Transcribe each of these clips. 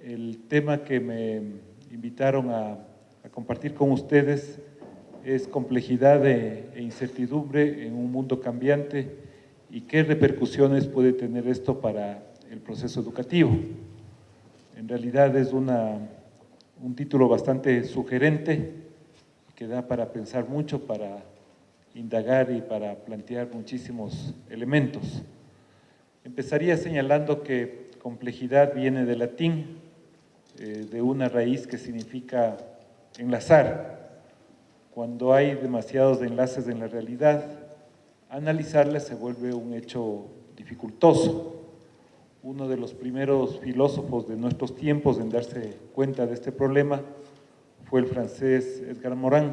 El tema que me invitaron a compartir con ustedes es complejidad e incertidumbre en un mundo cambiante y qué repercusiones puede tener esto para el proceso educativo. En realidad es un título bastante sugerente que da para pensar mucho, para indagar y para plantear muchísimos elementos. Empezaría señalando que complejidad viene del latín, de una raíz que significa enlazar. Cuando hay demasiados enlaces en la realidad, analizarla se vuelve un hecho dificultoso. Uno de los primeros filósofos de nuestros tiempos en darse cuenta de este problema fue el francés Edgar Morin,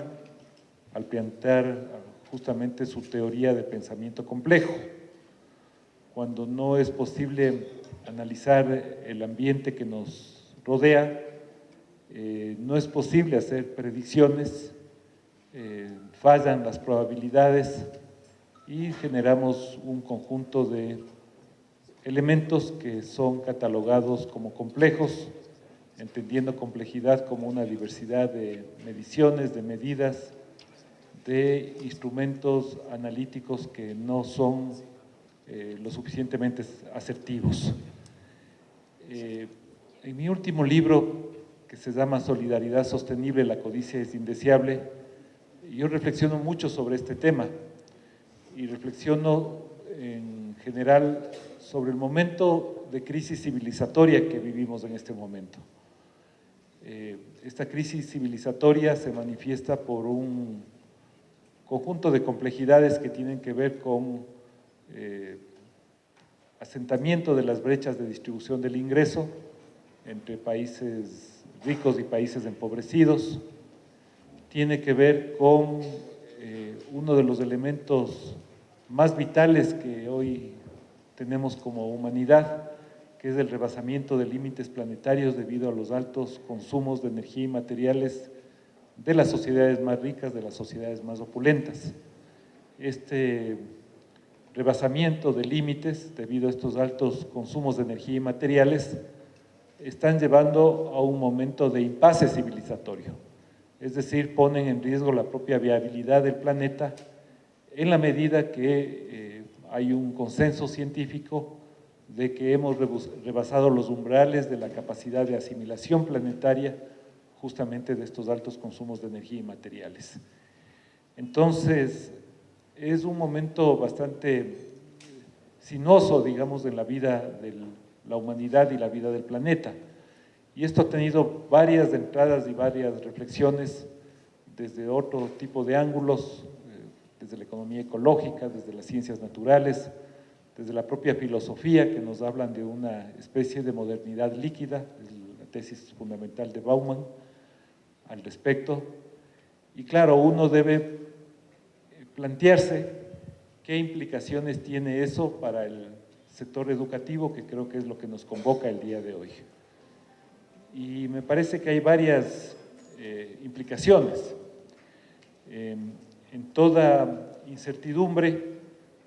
al plantear justamente su teoría de pensamiento complejo. Cuando no es posible analizar el ambiente que nos rodea, no es posible hacer predicciones, fallan las probabilidades y generamos un conjunto de elementos que son catalogados como complejos, entendiendo complejidad como una diversidad de mediciones, de medidas, de instrumentos analíticos que no son lo suficientemente asertivos. En mi último libro, que se llama Solidaridad Sostenible, la codicia es indeseable, yo reflexiono mucho sobre este tema y reflexiono en general sobre el momento de crisis civilizatoria que vivimos en este momento. Esta crisis civilizatoria se manifiesta por un conjunto de complejidades que tienen que ver con asentamiento de las brechas de distribución del ingreso entre países ricos y países empobrecidos, tiene que ver con uno de los elementos más vitales que hoy tenemos como humanidad, que es el rebasamiento de límites planetarios debido a los altos consumos de energía y materiales de las sociedades más ricas, de las sociedades más opulentas. Este rebasamiento de límites debido a estos altos consumos de energía y materiales están llevando a un momento de impasse civilizatorio, es decir, ponen en riesgo la propia viabilidad del planeta en la medida que hay un consenso científico de que hemos rebasado los umbrales de la capacidad de asimilación planetaria justamente de estos altos consumos de energía y materiales. Entonces, es un momento bastante sinuoso, digamos, en la vida de la humanidad y la vida del planeta. Y esto ha tenido varias entradas y varias reflexiones desde otro tipo de ángulos, desde la economía ecológica, desde las ciencias naturales, desde la propia filosofía, que nos hablan de una especie de modernidad líquida, es la tesis fundamental de Bauman al respecto. Y claro, uno debe plantearse qué implicaciones tiene eso para el sector educativo, que creo que es lo que nos convoca el día de hoy. Y me parece que hay varias implicaciones. En toda incertidumbre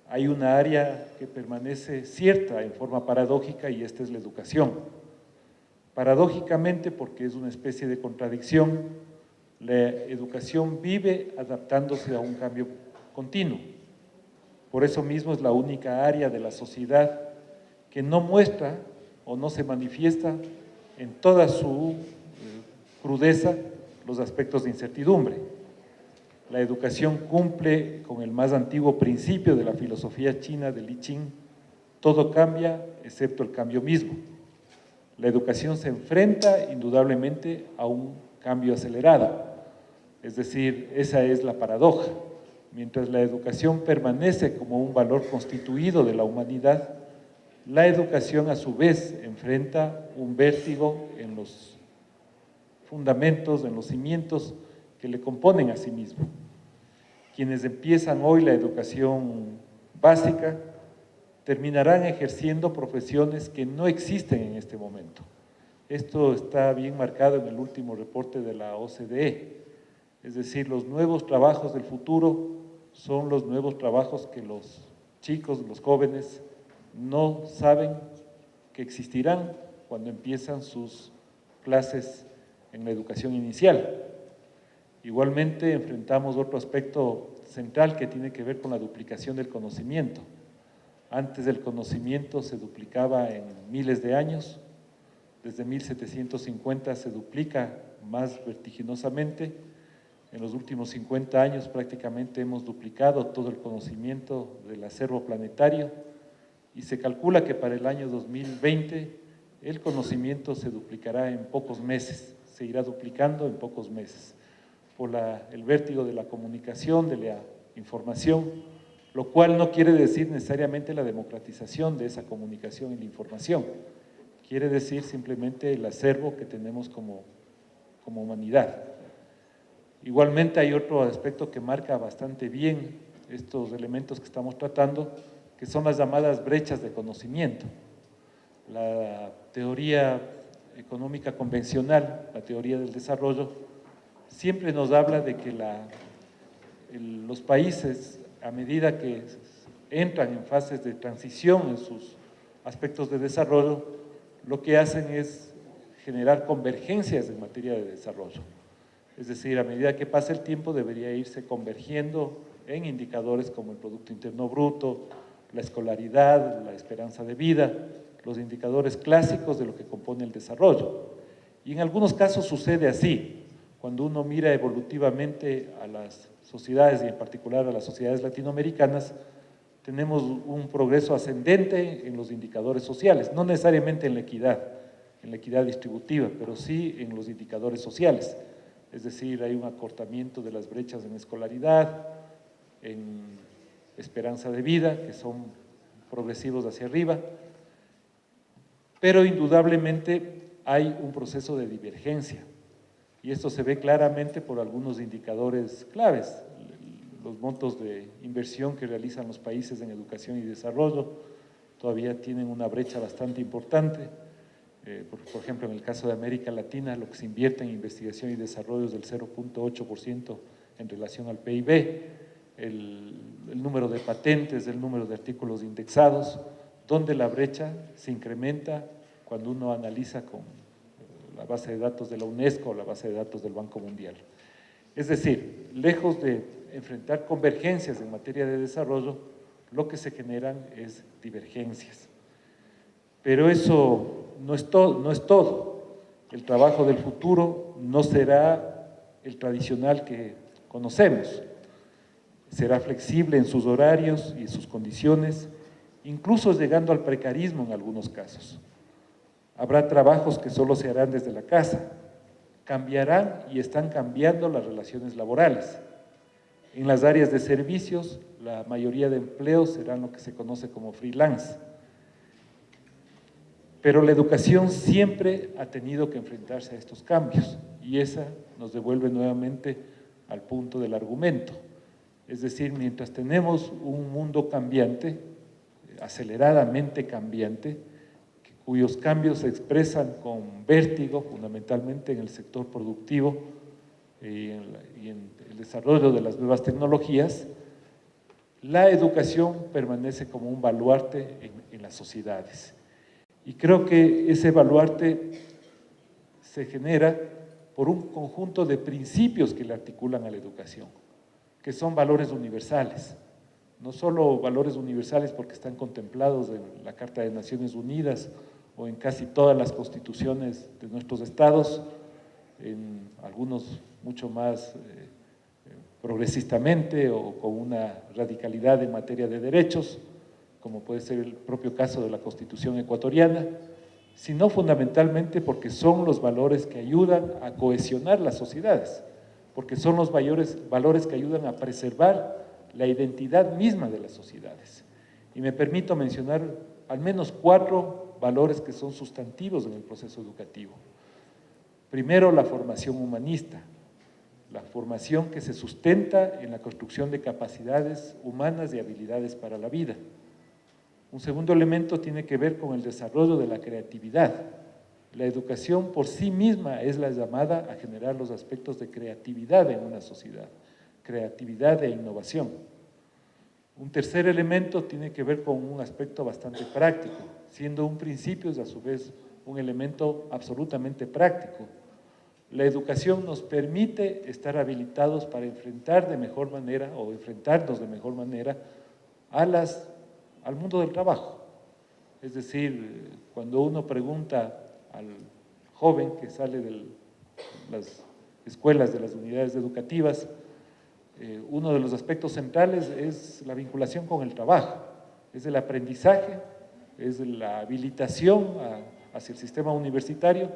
hay una área que permanece cierta en forma paradójica y esta es la educación. Paradójicamente, porque es una especie de contradicción, la educación vive adaptándose a un cambio continuo. Por eso mismo es la única área de la sociedad que no muestra o no se manifiesta en toda su crudeza los aspectos de incertidumbre. La educación cumple con el más antiguo principio de la filosofía china de Li Qing: todo cambia excepto el cambio mismo. La educación se enfrenta indudablemente a un cambio acelerado, es decir, esa es la paradoja. Mientras la educación permanece como un valor constituido de la humanidad, la educación a su vez enfrenta un vértigo en los fundamentos, en los cimientos que le componen a sí mismo. Quienes empiezan hoy la educación básica terminarán ejerciendo profesiones que no existen en este momento. Esto está bien marcado en el último reporte de la OCDE, es decir, los nuevos trabajos del futuro son los nuevos trabajos que los chicos, los jóvenes, no saben que existirán cuando empiezan sus clases en la educación inicial. Igualmente enfrentamos otro aspecto central que tiene que ver con la duplicación del conocimiento. Antes el conocimiento se duplicaba en miles de años, desde 1750 se duplica más vertiginosamente. En los últimos 50 años prácticamente hemos duplicado todo el conocimiento del acervo planetario y se calcula que para el año 2020 el conocimiento se duplicará en pocos meses, se irá duplicando en pocos meses, por el vértigo de la comunicación, de la información, lo cual no quiere decir necesariamente la democratización de esa comunicación y la información, quiere decir simplemente el acervo que tenemos como humanidad. Igualmente hay otro aspecto que marca bastante bien estos elementos que estamos tratando, que son las llamadas brechas de conocimiento. La teoría económica convencional, la teoría del desarrollo, siempre nos habla de que los países, a medida que entran en fases de transición en sus aspectos de desarrollo, lo que hacen es generar convergencias en materia de desarrollo. Es decir, a medida que pasa el tiempo debería irse convergiendo en indicadores como el Producto Interno Bruto, la escolaridad, la esperanza de vida, los indicadores clásicos de lo que compone el desarrollo. Y en algunos casos sucede así. Cuando uno mira evolutivamente a las sociedades y en particular a las sociedades latinoamericanas, tenemos un progreso ascendente en los indicadores sociales, no necesariamente en la equidad distributiva, pero sí en los indicadores sociales. Es decir, hay un acortamiento de las brechas en escolaridad, en esperanza de vida, que son progresivos hacia arriba, pero indudablemente hay un proceso de divergencia. Y esto se ve claramente por algunos indicadores claves, los montos de inversión que realizan los países en educación y desarrollo todavía tienen una brecha bastante importante. Por ejemplo, en el caso de América Latina, lo que se invierte en investigación y desarrollo es del 0.8% en relación al PIB, el número de patentes, el número de artículos indexados, donde la brecha se incrementa cuando uno analiza con la base de datos de la UNESCO o la base de datos del Banco Mundial. Es decir, lejos de enfrentar convergencias en materia de desarrollo, lo que se generan es divergencias. Pero eso no es todo. El trabajo del futuro no será el tradicional que conocemos. Será flexible en sus horarios y en sus condiciones, incluso llegando al precarismo en algunos casos. Habrá trabajos que solo se harán desde la casa. Cambiarán y están cambiando las relaciones laborales. En las áreas de servicios, la mayoría de empleos serán lo que se conoce como freelance. Pero la educación siempre ha tenido que enfrentarse a estos cambios y esa nos devuelve nuevamente al punto del argumento. Es decir, mientras tenemos un mundo cambiante, aceleradamente cambiante, cuyos cambios se expresan con vértigo, fundamentalmente en el sector productivo y en el desarrollo de las nuevas tecnologías, la educación permanece como un baluarte en las sociedades. Y creo que ese baluarte se genera por un conjunto de principios que le articulan a la educación, que son valores universales. No solo valores universales porque están contemplados en la Carta de Naciones Unidas o en casi todas las constituciones de nuestros estados, en algunos mucho más progresistamente o con una radicalidad en materia de derechos, como puede ser el propio caso de la Constitución ecuatoriana, sino fundamentalmente porque son los valores que ayudan a cohesionar las sociedades, porque son los valores que ayudan a preservar la identidad misma de las sociedades. Y me permito mencionar al menos 4 valores que son sustantivos en el proceso educativo. Primero, la formación humanista, la formación que se sustenta en la construcción de capacidades humanas y habilidades para la vida. Un segundo elemento tiene que ver con el desarrollo de la creatividad. La educación por sí misma es la llamada a generar los aspectos de creatividad en una sociedad, creatividad e innovación. Un tercer elemento tiene que ver con un aspecto bastante práctico, siendo un principio, es a su vez un elemento absolutamente práctico. La educación nos permite estar habilitados para enfrentar de mejor manera o enfrentarnos de mejor manera al mundo del trabajo. Es decir, cuando uno pregunta al joven que sale de las escuelas, de las unidades educativas, uno de los aspectos centrales es la vinculación con el trabajo, es el aprendizaje, es la habilitación hacia el sistema universitario,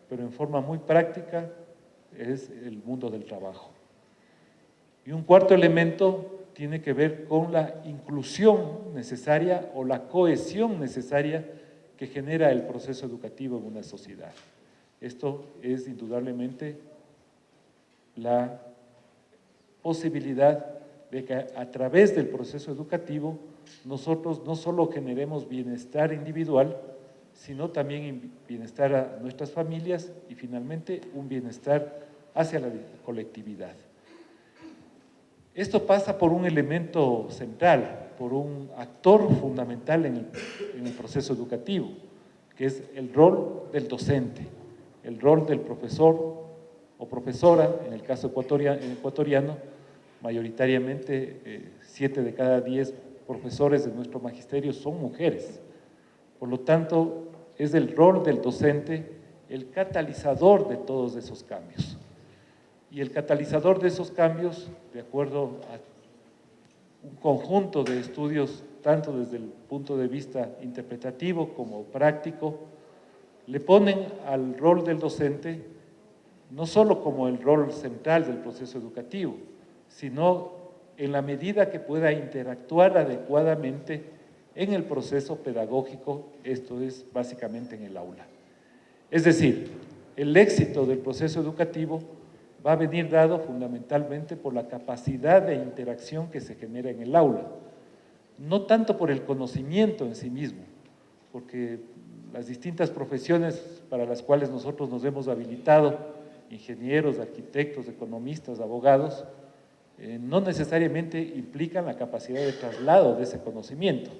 pero en forma muy práctica es el mundo del trabajo. Y un cuarto elemento tiene que ver con la inclusión necesaria o la cohesión necesaria que genera el proceso educativo en una sociedad. Esto es indudablemente la posibilidad de que a través del proceso educativo nosotros no solo generemos bienestar individual, sino también bienestar a nuestras familias y finalmente un bienestar hacia la colectividad. Esto pasa por un elemento central, por un actor fundamental en el proceso educativo, que es el rol del docente, el rol del profesor o profesora, en el caso ecuatoriano, mayoritariamente 7 de cada 10 profesores de nuestro magisterio son mujeres. Por lo tanto, es el rol del docente el catalizador de todos esos cambios. Y el catalizador de esos cambios, de acuerdo a un conjunto de estudios, tanto desde el punto de vista interpretativo como práctico, le ponen al rol del docente no solo como el rol central del proceso educativo, sino en la medida que pueda interactuar adecuadamente en el proceso pedagógico, esto es básicamente en el aula. Es decir, el éxito del proceso educativo va a venir dado fundamentalmente por la capacidad de interacción que se genera en el aula, no tanto por el conocimiento en sí mismo, porque las distintas profesiones para las cuales nosotros nos hemos habilitado, ingenieros, arquitectos, economistas, abogados, no necesariamente implican la capacidad de traslado de ese conocimiento.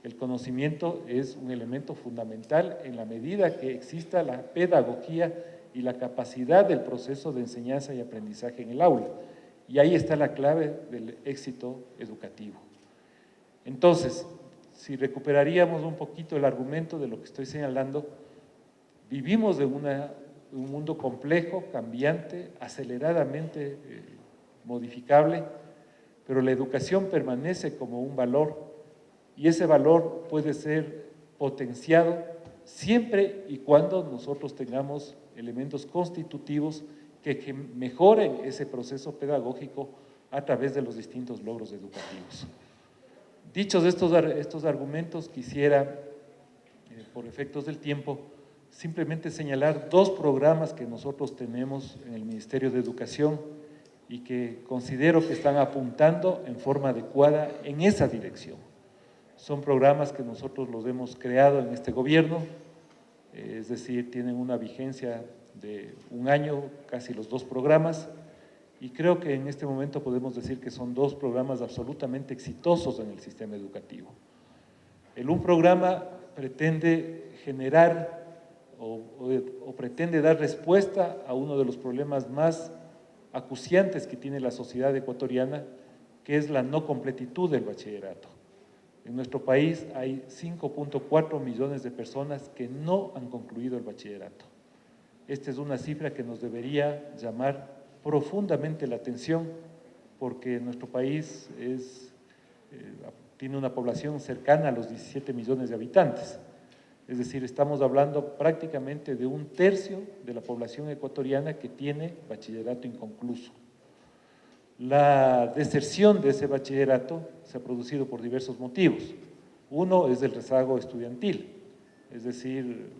El conocimiento es un elemento fundamental en la medida que exista la pedagogía y la capacidad del proceso de enseñanza y aprendizaje en el aula. Y ahí está la clave del éxito educativo. Entonces, si recuperaríamos un poquito el argumento de lo que estoy señalando, vivimos de un mundo complejo, cambiante, aceleradamente modificable, pero la educación permanece como un valor y ese valor puede ser potenciado siempre y cuando nosotros tengamos elementos constitutivos que mejoren ese proceso pedagógico a través de los distintos logros educativos. Dichos estos argumentos, quisiera, por efectos del tiempo, simplemente señalar dos programas que nosotros tenemos en el Ministerio de Educación y que considero que están apuntando en forma adecuada en esa dirección. Son programas que nosotros los hemos creado en este gobierno, es decir, tienen una vigencia de un año, casi los dos programas, y creo que en este momento podemos decir que son dos programas absolutamente exitosos en el sistema educativo. Un programa pretende generar o pretende dar respuesta a uno de los problemas más acuciantes que tiene la sociedad ecuatoriana, que es la no completitud del bachillerato. En nuestro país hay 5.4 millones de personas que no han concluido el bachillerato. Esta es una cifra que nos debería llamar profundamente la atención, porque nuestro país tiene una población cercana a los 17 millones de habitantes. Es decir, estamos hablando prácticamente de un tercio de la población ecuatoriana que tiene bachillerato inconcluso. La deserción de ese bachillerato se ha producido por diversos motivos. Uno es el rezago estudiantil, es decir,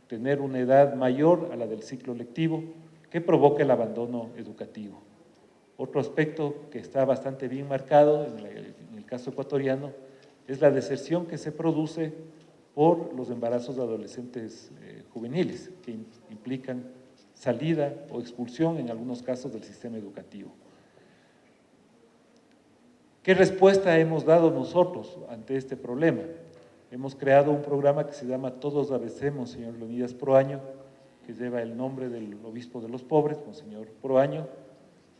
tener una edad mayor a la del ciclo lectivo que provoca el abandono educativo. Otro aspecto que está bastante bien marcado en el caso ecuatoriano es la deserción que se produce por los embarazos de adolescentes juveniles, que implican salida o expulsión en algunos casos del sistema educativo. ¿Qué respuesta hemos dado nosotros ante este problema? hemos creado un programa que se llama Todos Avecemos, señor Leonidas Proaño, que lleva el nombre del obispo de los pobres, monseñor Proaño,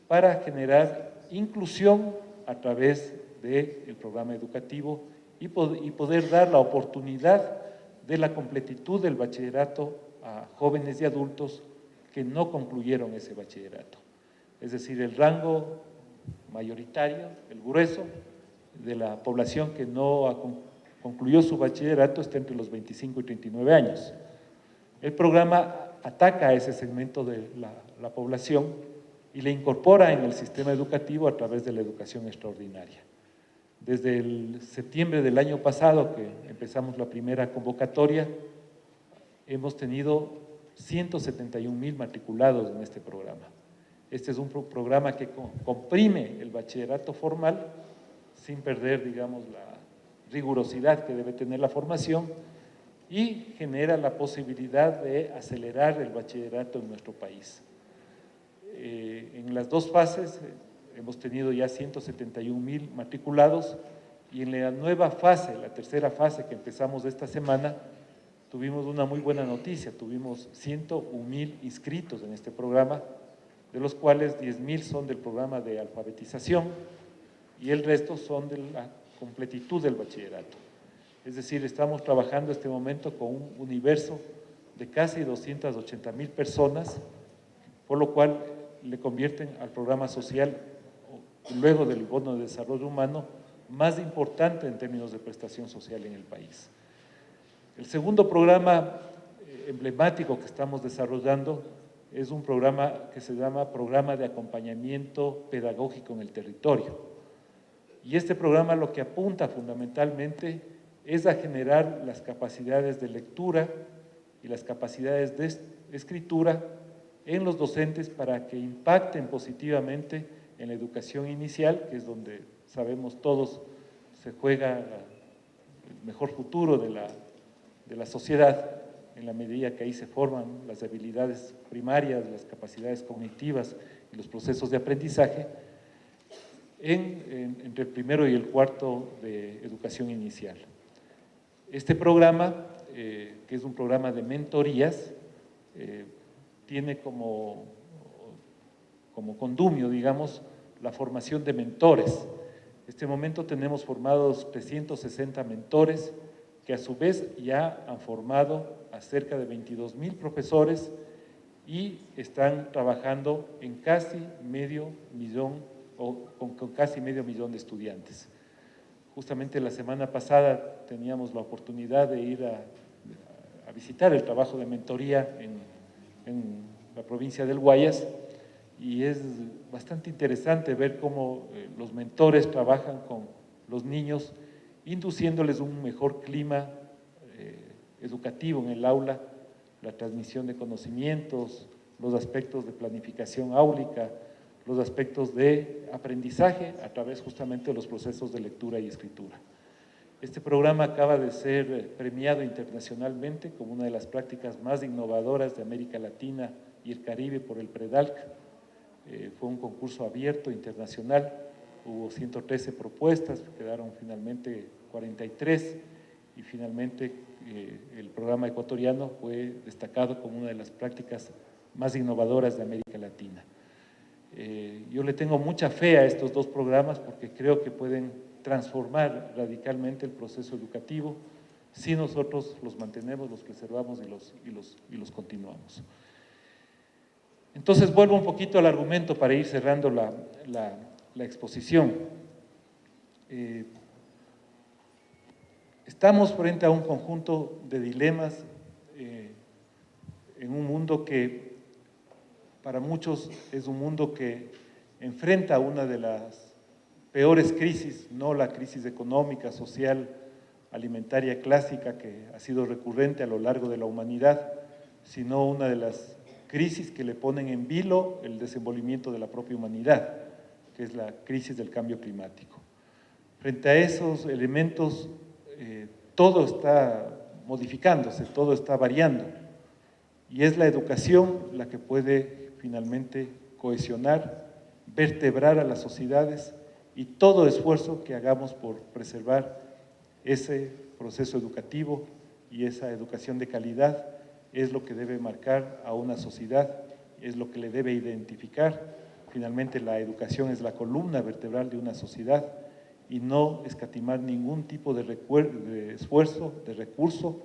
para generar inclusión a través del programa educativo y poder dar la oportunidad de la completitud del bachillerato a jóvenes y adultos que no concluyeron ese bachillerato. Es decir, el rango mayoritario, el grueso de la población que no concluyó su bachillerato está entre los 25 y 39 años. El programa ataca a ese segmento de la población y le incorpora en el sistema educativo a través de la educación extraordinaria. Desde el septiembre del año pasado, que empezamos la primera convocatoria, hemos tenido 171,000 matriculados en este programa. Este es un programa que comprime el bachillerato formal sin perder, digamos, la rigurosidad que debe tener la formación y genera la posibilidad de acelerar el bachillerato en nuestro país. En las dos fases hemos tenido ya 171,000 matriculados y en la nueva fase, la tercera fase que empezamos esta semana, tuvimos una muy buena noticia, tuvimos 101,000 inscritos en este programa, de los cuales 10,000 son del programa de alfabetización y el resto son de la completitud del bachillerato. Es decir, estamos trabajando en este momento con un universo de casi 280,000 personas, por lo cual le convierten al programa social, luego del bono de desarrollo humano, más importante en términos de prestación social en el país. El segundo programa emblemático que estamos desarrollando es un programa que se llama Programa de Acompañamiento Pedagógico en el Territorio. Y este programa lo que apunta fundamentalmente es a generar las capacidades de lectura y las capacidades de escritura en los docentes para que impacten positivamente en la educación inicial, que es donde sabemos todos se juega el mejor futuro de la sociedad, en la medida que ahí se forman las habilidades primarias, las capacidades cognitivas y los procesos de aprendizaje, entre el primero y el cuarto de educación inicial. Este programa, que es un programa de mentorías, tiene como condumio, digamos, la formación de mentores. En este momento tenemos formados 360 mentores que a su vez ya han formado a cerca de 22,000 profesores y están trabajando en casi medio millón o con casi medio millón de estudiantes. Justamente la semana pasada teníamos la oportunidad de ir a visitar el trabajo de mentoría en la provincia del Guayas y es bastante interesante ver cómo los mentores trabajan con los niños, induciéndoles un mejor clima educativo en el aula, la transmisión de conocimientos, los aspectos de planificación áulica, los aspectos de aprendizaje a través justamente de los procesos de lectura y escritura. Este programa acaba de ser premiado internacionalmente como una de las prácticas más innovadoras de América Latina y el Caribe por el PREDALC. Fue un concurso abierto internacional, hubo 113 propuestas, quedaron finalmente 43 y finalmente el programa ecuatoriano fue destacado como una de las prácticas más innovadoras de América Latina. Yo le tengo mucha fe a estos dos programas porque creo que pueden transformar radicalmente el proceso educativo si nosotros los mantenemos, los preservamos y los continuamos. Entonces vuelvo un poquito al argumento para ir cerrando la exposición. Estamos frente a un conjunto de dilemas en un mundo que para muchos es un mundo que enfrenta una de las peores crisis, no la crisis económica, social, alimentaria clásica que ha sido recurrente a lo largo de la humanidad, sino una de las crisis que le ponen en vilo el desenvolvimiento de la propia humanidad, que es la crisis del cambio climático. Frente a esos elementos, todo está modificándose, todo está variando, y es la educación la que puede finalmente cohesionar, vertebrar a las sociedades y todo esfuerzo que hagamos por preservar ese proceso educativo, y esa educación de calidad es lo que debe marcar a una sociedad, es lo que le debe identificar. Finalmente, la educación es la columna vertebral de una sociedad y no escatimar ningún tipo de esfuerzo, de recurso,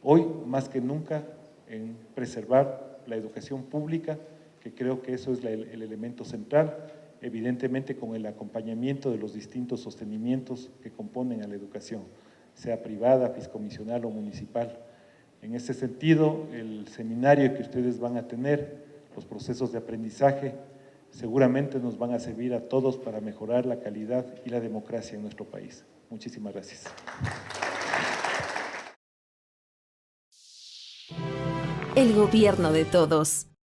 hoy más que nunca, en preservar la educación pública, que creo que eso es el elemento central, evidentemente con el acompañamiento de los distintos sostenimientos que componen a la educación, sea privada, fiscomisional o municipal. En ese sentido, el seminario que ustedes van a tener, los procesos de aprendizaje, seguramente nos van a servir a todos para mejorar la calidad y la democracia en nuestro país. Muchísimas gracias. El gobierno de todos.